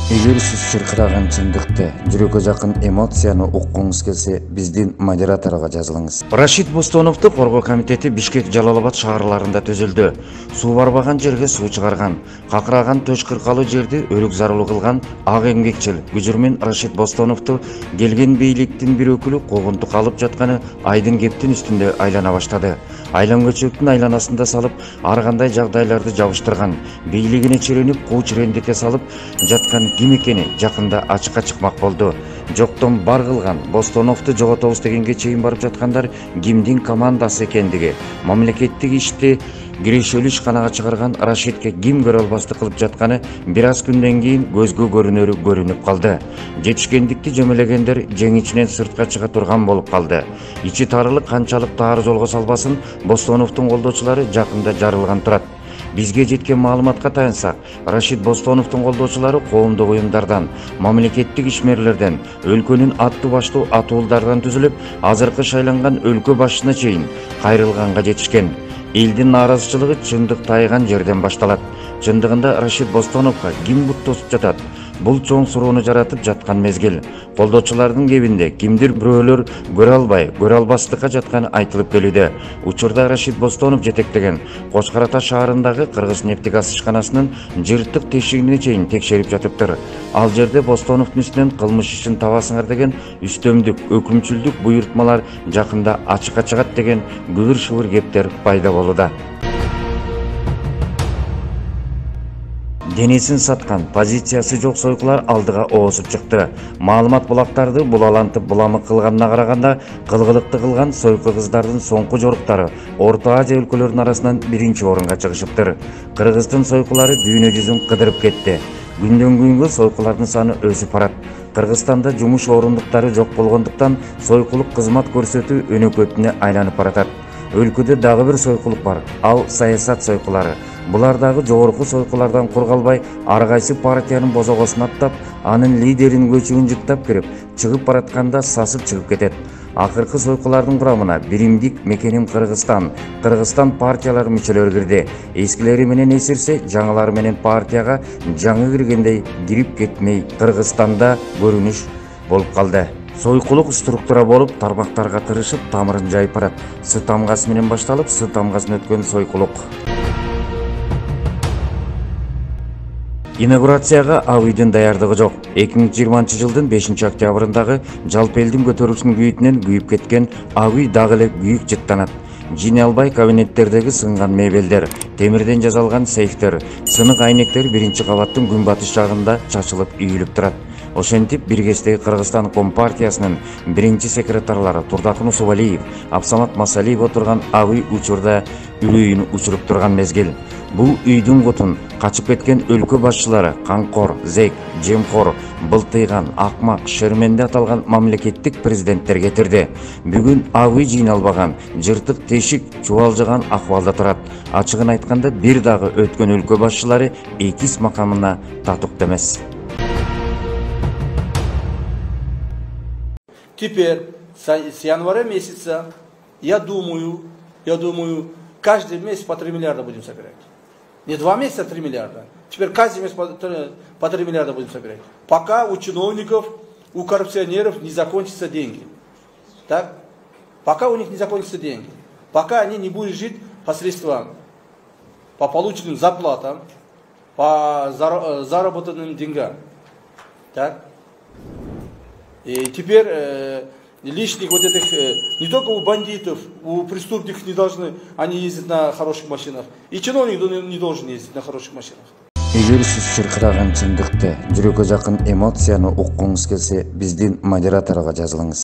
Эгер сиз чыркыраган чындыкты, жүрөккө жакын эмоцияны уккуңуз келсе, биздин модераторго жазылыңыз. Рашид Бостоновду коргоо комитети Бишкек, Жалал-Абад шаарларында түзүлдү. Суу барбаган жерге суу чыгарган, какыраган төш кыркалуу жерди өрүк зарылуу кылган ак эмгекчил күжүрмөн Рашид Бостоновду келген бийликтин бир өкүлү куугунтук алып жатканы айдын кептин үстүндө айлана баштады. Айлан көчөктүн айланасында салып, ар кандай жагдайларды жабыштырган, бийлигине чиренип, куу чирендете салып жаткан ким экени жакында ачыкка чыкмак болду. Жоктон бар кылган, Бостоновду жоготобуз дегенге чейин барып жаткандар кимдин командасы экендиги, мамлекеттик ишти кирешөлүү ишканага чыгарган Рашидке ким көрө албастык кылып жатканы бир аз күндөн кийин көзгө көрүнөрү көрүнүп калды. Жетишкендикти жөмөлөгөндөр жеңичинен сыртка чыга турган болуп калды. Ичи тарылык канчалык таар жолго салбасын, Бостоновдун колдоочулары жакында жарылган турат. Бизге жеткен маалыматка таянсак, Рашид Бостоновдун колдоочулары коомдук уюмдардан, мамлекеттик ишмерлерден, өлкөнүн аттуу баштуу атуулдардан түзүлүп, азыркы шайланган өлкө башчысына чейин кайрылганга жетишкен. Элдин нааразычылыгы чындык тайган жерден башталат. Чындыгында Рашид Бостоновго ким бут тосуп жатат? Бул чоң суроону жаратып жаткан мезгил. Колдоочулардын кебинде кимдир бирөөлөр көрө албай, көрө албастыкка жатканы айтылып келүүдө. Учурда Рашид Бостонов жетектеген Кошкар Ата шаарындагы Кыргыз нефтегаз ишканасынын жыртык тешигине чейин текшерип жатыптыр. Ал жерде Бостоновдун үстүнөн кылмыш ишин табасыңар деген үстөмдүк, өкүмчүлдүк буйрутмалар жакында ачыкка чыгат деген күбүр-шыбыр кептер пайда болууда. Денесин саткан, позициясы жок сойкулар алдыга оозуп чыкты. Маалымат булактарды булалантып буламык кылганына караганда, кылгылыкты кылган сойку кыздардын соңку жоруктары Орто Азия өлкөлөрүнүн арасынан биринчи орунга чыгышыптыр. Кыргыздын сойкулары дүйнө жүзүн кыдырып кетти. Күндөн күнгө сойкулардын саны өсүп барат. Кыргызстанда жумуш орундуктары жок болгондуктан сойкулук кызмат көрсөтүү өнөкөтүнө айланып баратат. Өлкөдө дагы бир сойкулук бар, ал саясат сойкулары. Булардагы жогорку сойкулардан кур калбай, ар кайсы партиянын бозогосун аттап, анын лидеринин көчүгүн жыттап кирип, чыгып баратканда сасып чыгып кетет. Акыркы сойкулардын курамына биримдик мекеним Кыргызстан партиялары мүчөлөрү кирди. Эскилери менен эсирсе, жаңылары менен партияга жаңы киргендей кирип кетмей Кыргызстанда көрүнүш болуп калды. Сойкулук структура болуп, тармактарга тырышып, тамырын жайып барат. С тамгасы менен башталып, С тамгасын өткөн сойкулук. Инаугурацияга ак үйдүн даярдыгы жок. 2020 жылдын 5 октябрындагы жалпы элдин көтөрүүсүнүн күйүтүнөн күйүп кеткен ак үй дагы эле күйүк жыттанат. Жине албай кабинеттердеги сынган мебелдер, темирден жасалган сейфтер, сынык айнектер биринчи кабаттын күнбатыш жагында чачылып үйүлүп турат. Ошентип Биргестеги Кыргызстан Компартиясынын биринчи секретарлары Турдакын Усубалиев, Абсамат Масалиев отурган ак үй учурда үрөйүн учуруп турган мезгил. Бул үйдүн кутун качып кеткен өлкө башчылары Канкор, Зек, Жемкор, Былтыйган, Акмак, Шерменде аталган мамлекеттик президенттер кетирди. Бүгүн ак үй жыйналбаган, жыртык тешик чубалжыган акыбалда турат. Ачыгын айтканда бир дагы өткөн өлкө башчылары экис макамына татыктуу эмес. Теперь с января месяца я думаю, каждый месяц по 3 миллиарда будем собирать. Не 2 месяца 3 миллиарда. Теперь каждый месяц по 3 миллиарда будем собирать. Пока у чиновников, у коррупционеров не закончатся деньги. Так? Пока у них не закончатся деньги. Пока они не будут жить по средствам, по полученным зарплатам, по заработанным деньгам. Так? И теперь лишних вот этих, не только у бандитов, у преступников не должны, они ездят на хороших машинах. И чиновник не должен ездить на хороших машинах. Эгер сиз чыркыраган чындыкты, жүрөккө жакын эмоцияны уккуңуз келсе, биздин модераторго жазылыңыз.